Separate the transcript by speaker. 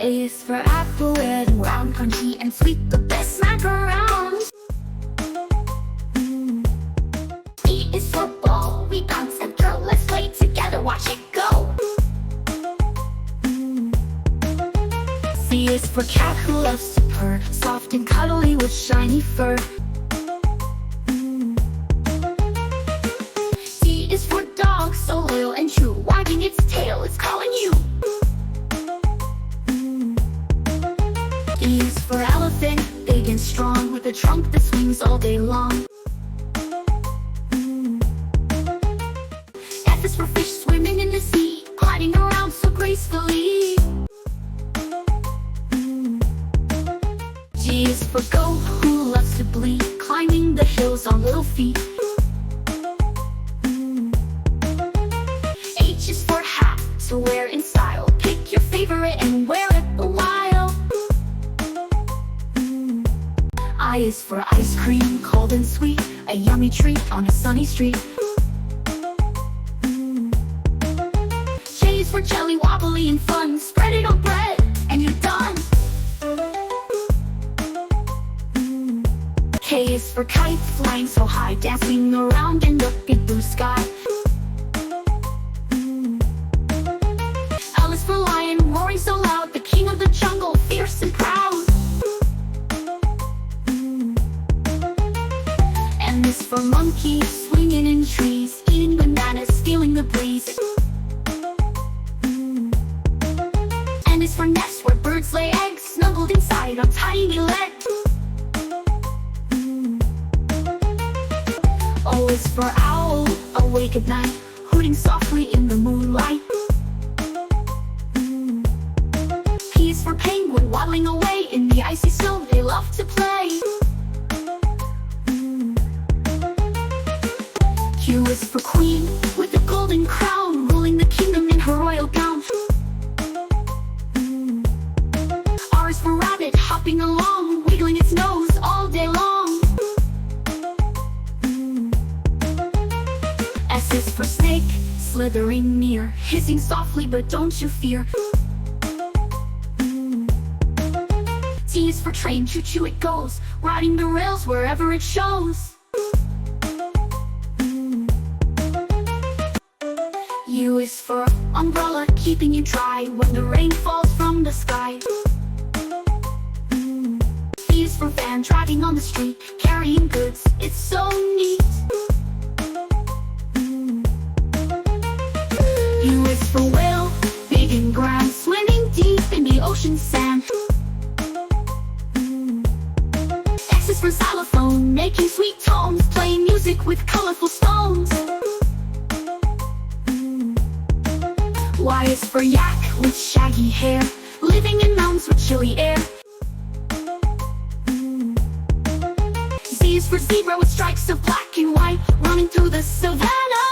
Speaker 1: A is for apple, red and round, crunchy and sweet, the best snack around. B is for ball, we bounce and throw, let's play together, watch it go. C is for cat who loves to purr, soft and cuddly with shiny fur. D is for dog, so loyal and true, wagging its tail, it's calling you. E is for elephant, big and strong, with a trunk that swings all day long. F is for fish swimming in the sea, gliding around so gracefully. G is for goat, who loves to bleat, climbing the hills on little feet. H is for hat, to wear in style, pick your favorite and wear it a while. I is for ice cream, cold and sweet, a yummy treat on a sunny street. J is for jelly, wobbly and fun, spread it on bread and you're done. K is for kite, flying so high, dancing around in the big blue sky. L is for lion, roaring so loud, the king of the jungle, fierce and proud. M is for monkey, swinging in trees, eating bananas, stealing the breeze. N is for nest, where birds lay eggs, snuggled inside on tiny legs. O is for owl, awake at night, hooting softly in the moonlight. P is for penguin, waddling away in the icy snow, they love to play. Q is for queen, with a golden crown, ruling the kingdom in her royal gown. R is for rabbit, hopping along, wiggling its nose all day long. S is for snake, slithering near, hissing softly but don't you fear. T is for train, choo-choo it goes, riding the rails wherever it shows. U is for umbrella, keeping you dry when the rain falls from the sky. V is for van, driving on the street, carrying goods, it's so neat. U is for whale, big and grand, swimming deep in the ocean sand. X is for xylophone, making sweet tones, playing music with colorful stones. Y is for yak, with shaggy hair, living in mountains with chilly air. Z is for zebra, with stripes of black and white, running through the savannah.